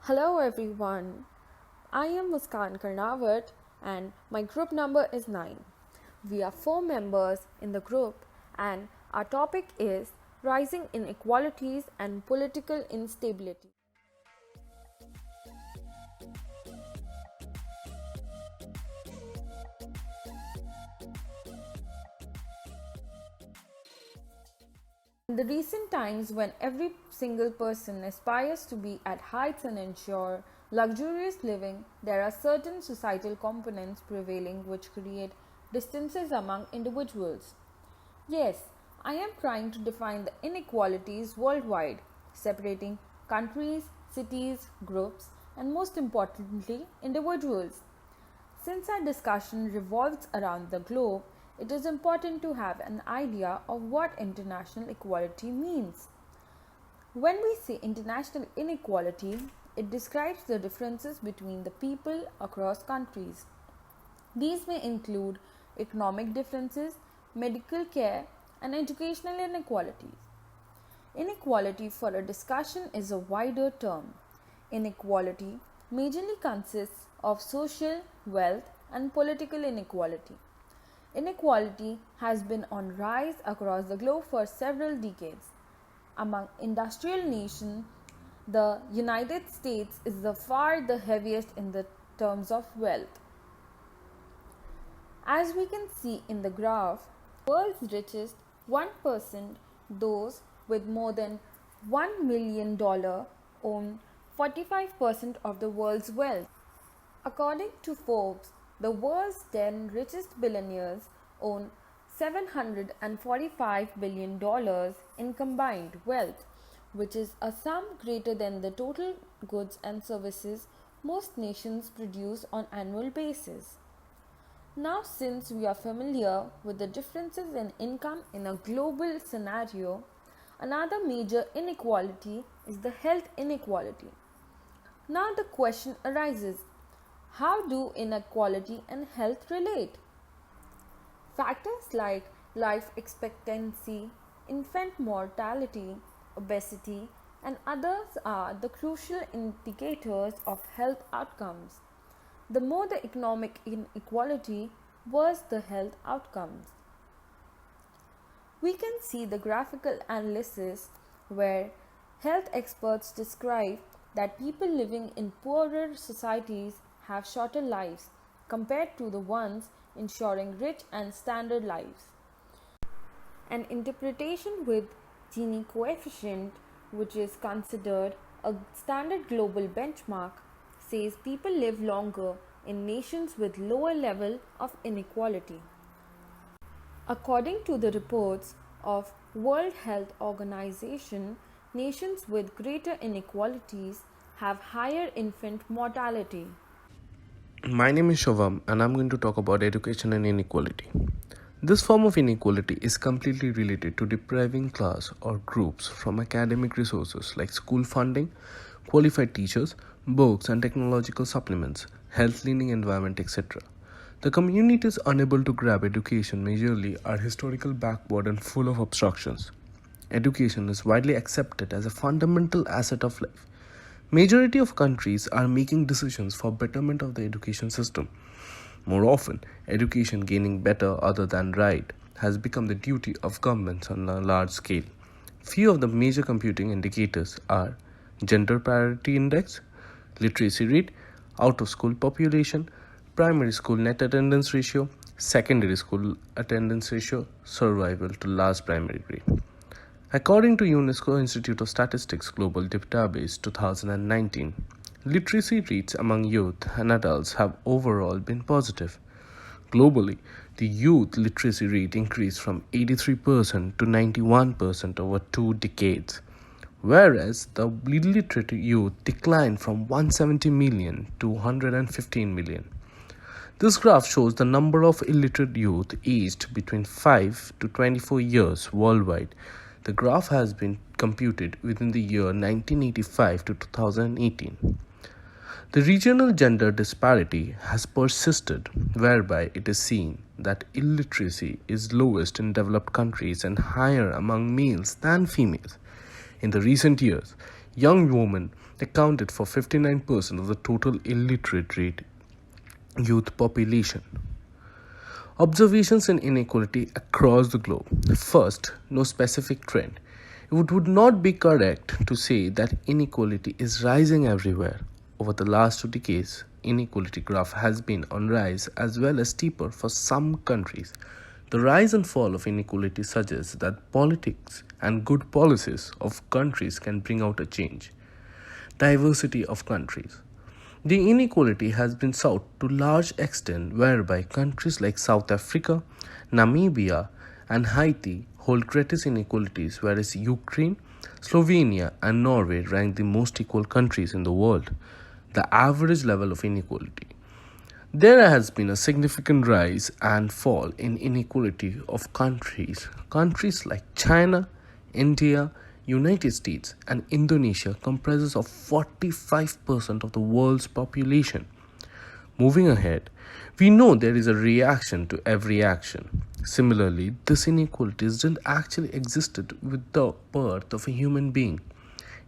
Hello everyone. I am Muskan Karnawat and my group number is 9. We are 4 members in the group and our topic is rising inequalities and political instability. In the recent times, when every single person aspires to be at heights and ensure luxurious living, there are certain societal components prevailing which create distances among individuals. Yes, I am trying to define the inequalities worldwide, separating countries, cities, groups, and most importantly, individuals. Since our discussion revolves around the globe, it is important to have an idea of what international equality means. When we say international inequality, it describes the differences between the people across countries. These may include economic differences, medical care, and educational inequalities. Inequality for a discussion is a wider term. Inequality majorly consists of social, wealth, and political inequality. Inequality has been on rise across the globe for several decades. Among industrial nations, the United States is far the heaviest in the terms of wealth. As we can see in the graph, the world's richest 1%, those with more than $1 million, own 45% of the world's wealth. According to Forbes, the world's 10 richest billionaires own $745 billion in combined wealth, which is a sum greater than the total goods and services most nations produce on annual basis. Now, since we are familiar with the differences in income in a global scenario, another major inequality is the health inequality. Now, the question arises, how do inequality and health relate? Factors like life expectancy, infant mortality, obesity, and others are the crucial indicators of health outcomes. The more the economic inequality, worse the health outcomes. We can see the graphical analysis where health experts describe that people living in poorer societies have shorter lives compared to the ones ensuring rich and standard lives. An interpretation with Gini coefficient, which is considered a standard global benchmark, says people live longer in nations with lower level of inequality. According to the reports of World Health Organization, nations with greater inequalities have higher infant mortality. My name is Shovam and I'm going to talk about education and inequality. This form of inequality is completely related to depriving class or groups from academic resources like school funding, qualified teachers, books and technological supplements, health cleaning environment, etc. The communities unable to grab education majorly are historical backward and full of obstructions. Education is widely accepted as a fundamental asset of life. Majority of countries are making decisions for betterment of the education system. More often, education gaining better other than right has become the duty of governments on a large scale. Few of the major computing indicators are gender parity index, literacy rate, out of school population, primary school net attendance ratio, secondary school attendance ratio, survival to last primary grade. According to UNESCO Institute of Statistics Global Database 2019, literacy rates among youth and adults have overall been positive. Globally, the youth literacy rate increased from 83% to 91% over 2 decades, whereas the illiterate youth declined from 170 million to 115 million. This graph shows the number of illiterate youth aged between 5 to 24 years worldwide. The graph has been computed within the year 1985 to 2018. The regional gender disparity has persisted, whereby it is seen that illiteracy is lowest in developed countries and higher among males than females. In the recent years, young women accounted for 59% of the total illiterate rate youth population. Observations in inequality across the globe. First, no specific trend. It would not be correct to say that inequality is rising everywhere. Over the last 2 decades, inequality graph has been on rise as well as steeper for some countries. The rise and fall of inequality suggests that politics and good policies of countries can bring out a change. Diversity of countries. The inequality has been sought to large extent whereby countries like South Africa, Namibia and Haiti hold greatest inequalities whereas Ukraine, Slovenia and Norway rank the most equal countries in the world. The average level of inequality. There has been a significant rise and fall in inequality of countries. Countries like China, India, United States and Indonesia comprises of 45% of the world's population. Moving ahead, we know there is a reaction to every action. Similarly, this inequality didn't actually existed with the birth of a human being.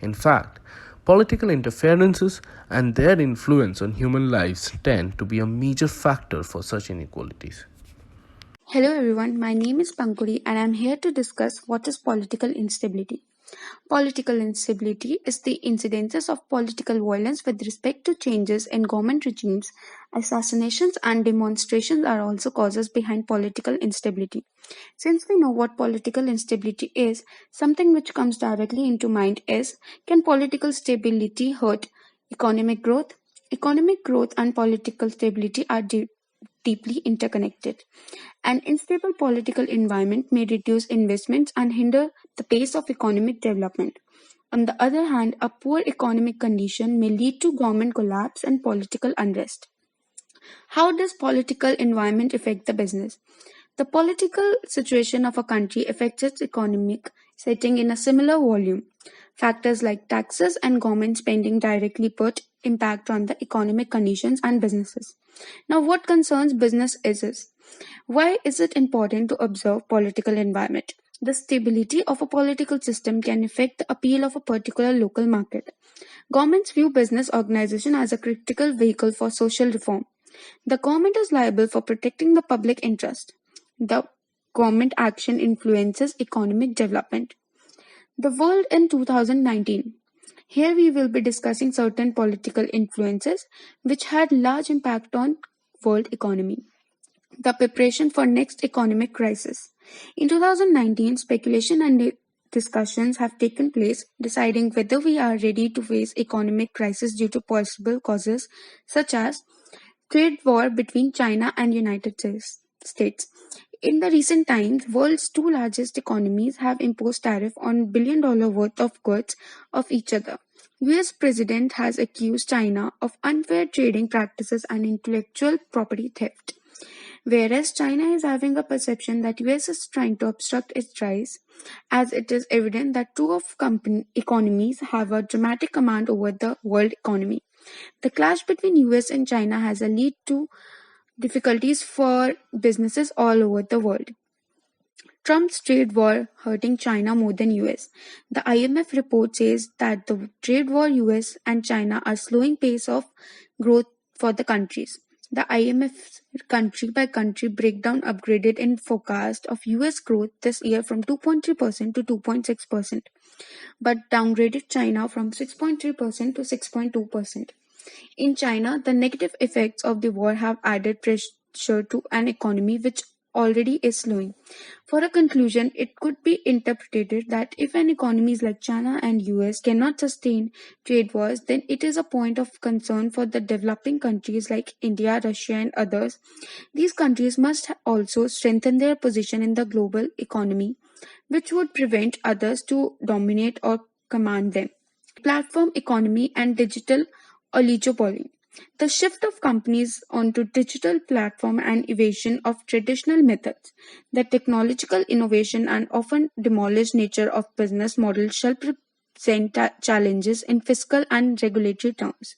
In fact, political interferences and their influence on human lives tend to be a major factor for such inequalities. Hello everyone, my name is Pankuri and I am here to discuss what is political instability. Political instability is the incidences of political violence with respect to changes in government regimes. Assassinations and demonstrations are also causes behind political instability. Since we know what political instability is, something which comes directly into mind is, can political stability hurt economic growth? Economic growth and political stability are deeply interconnected. An unstable political environment may reduce investments and hinder the pace of economic development. On the other hand, a poor economic condition may lead to government collapse and political unrest. How does political environment affect the business? The political situation of a country affects its economic setting in a similar volume. Factors like taxes and government spending directly put impact on the economic conditions and businesses. Now, what concerns business is why is it important to observe political environment? The stability of a political system can affect the appeal of a particular local market. Governments view business organization as a critical vehicle for social reform. The government is liable for protecting the public interest. The government action influences economic development. The world in 2019. Here we will be discussing certain political influences which had large impact on world economy. The preparation for next economic crisis. In 2019, speculation and discussions have taken place deciding whether we are ready to face economic crisis due to possible causes such as trade war between China and United States. In the recent times, world's two largest economies have imposed tariff on billion-dollar worth of goods of each other. US President has accused China of unfair trading practices and intellectual property theft. Whereas China is having a perception that US is trying to obstruct its rise, as it is evident that two of economies have a dramatic command over the world economy. The clash between US and China has led to difficulties for businesses all over the world. Trump's trade war hurting China more than US. The IMF report says that the trade war US and China are slowing pace of growth for the countries. The IMF's country by country breakdown upgraded in forecast of US growth this year from 2.3% to 2.6%, but downgraded China from 6.3% to 6.2%. In China, the negative effects of the war have added pressure to an economy which already is slowing. For a conclusion, it could be interpreted that if an economies like China and US cannot sustain trade wars, then it is a point of concern for the developing countries like India, Russia and others. These countries must also strengthen their position in the global economy, which would prevent others to dominate or command them. Platform economy and digital oligopoly. The shift of companies onto digital platform and evasion of traditional methods, the technological innovation and often demolished nature of business models shall present challenges in fiscal and regulatory terms.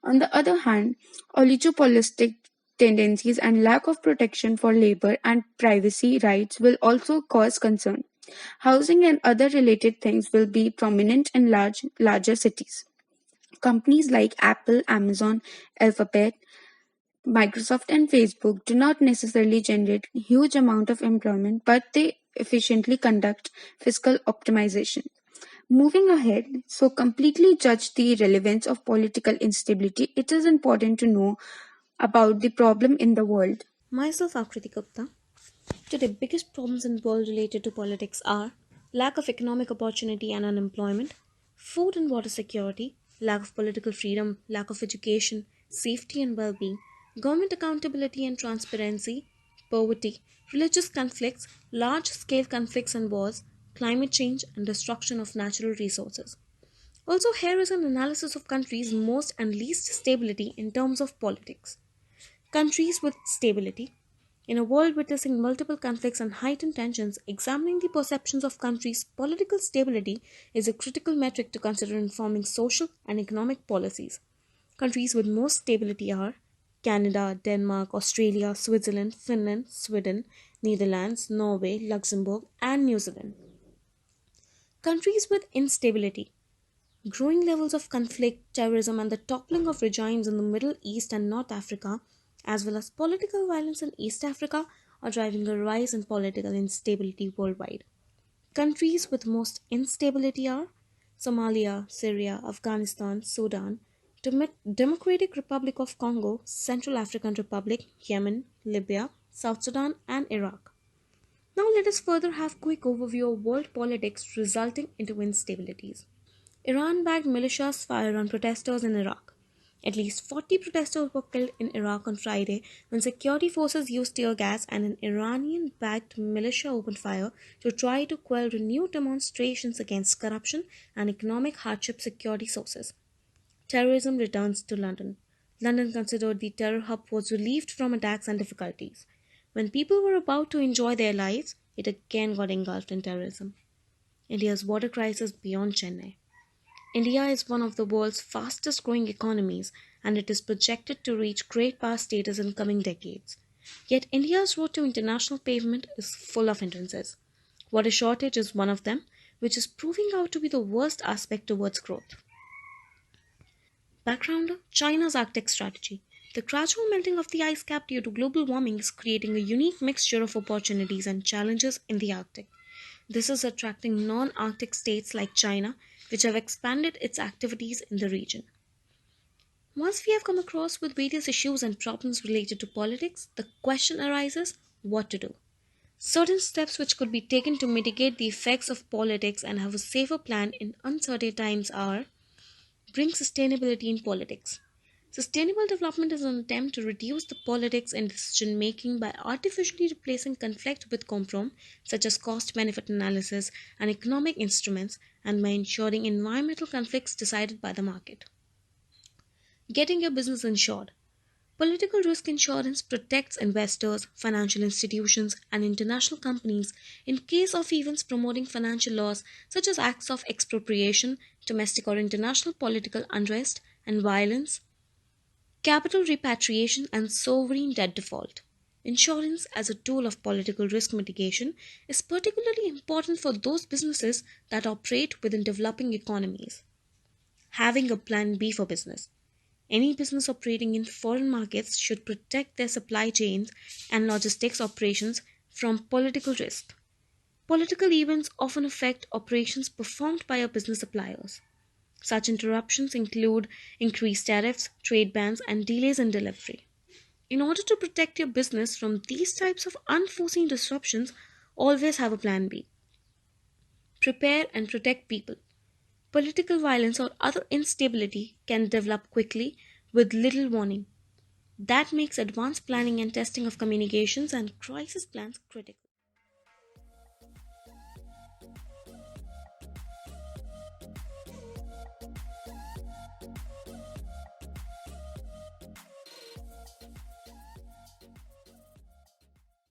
On the other hand, oligopolistic tendencies and lack of protection for labor and privacy rights will also cause concern. Housing and other related things will be prominent in larger cities. Companies like Apple, Amazon, Alphabet, Microsoft, and Facebook do not necessarily generate huge amount of employment, but they efficiently conduct fiscal optimization. Moving ahead, so completely judge the relevance of political instability, it is important to know about the problem in the world. Myself, Akriti Gupta. Today, biggest problems in the world related to politics are lack of economic opportunity and unemployment, food and water security, lack of political freedom, lack of education, safety and well-being, government accountability and transparency, poverty, religious conflicts, large-scale conflicts and wars, climate change, and destruction of natural resources. Also, here is an analysis of countries' most and least stability in terms of politics. Countries with stability. In a world witnessing multiple conflicts and heightened tensions, examining the perceptions of countries' political stability is a critical metric to consider in forming social and economic policies. Countries with most stability are Canada, Denmark, Australia, Switzerland, Finland, Sweden, Netherlands, Norway, Luxembourg, and New Zealand. Countries with instability. Growing levels of conflict, terrorism, and the toppling of regimes in the Middle East and North Africa, as well as political violence in East Africa, are driving a rise in political instability worldwide. Countries with most instability are Somalia, Syria, Afghanistan, Sudan, Democratic Republic of Congo, Central African Republic, Yemen, Libya, South Sudan, and Iraq. Now let us further have quick overview of world politics resulting into instabilities. Iran-backed militias fire on protesters in Iraq. At least 40 protesters were killed in Iraq on Friday when security forces used tear gas and an Iranian-backed militia opened fire to try to quell renewed demonstrations against corruption and economic hardship, security sources. Terrorism returns to London. London, considered the terror hub, was relieved from attacks and difficulties. When people were about to enjoy their lives, it again got engulfed in terrorism. India's water crisis beyond Chennai. India is one of the world's fastest growing economies and it is projected to reach great power status in coming decades. Yet India's road to international pavement is full of hindrances. Water shortage is one of them, which is proving out to be the worst aspect towards growth. Background: China's Arctic strategy. The gradual melting of the ice cap due to global warming is creating a unique mixture of opportunities and challenges in the Arctic. This is attracting non Arctic states like China, which have expanded its activities in the region. Once we have come across with various issues and problems related to politics, the question arises what to do. Certain steps which could be taken to mitigate the effects of politics and have a safer plan in uncertain times are: bring sustainability in politics. Sustainable development is an attempt to reduce the politics in decision making by artificially replacing conflict with compromise, such as cost benefit analysis and economic instruments, and by ensuring environmental conflicts decided by the market. Getting your business insured. Political risk insurance protects investors, financial institutions, and international companies in case of events promoting financial laws such as acts of expropriation, domestic or international political unrest, and violence, capital repatriation, and sovereign debt default. Insurance as a tool of political risk mitigation is particularly important for those businesses that operate within developing economies. Having a plan B for business. Any business operating in foreign markets should protect their supply chains and logistics operations from political risk. Political events often affect operations performed by our business suppliers. Such interruptions include increased tariffs, trade bans, and delays in delivery. In order to protect your business from these types of unforeseen disruptions, always have a plan B. Prepare and protect people. Political violence or other instability can develop quickly with little warning. That makes advanced planning and testing of communications and crisis plans critical.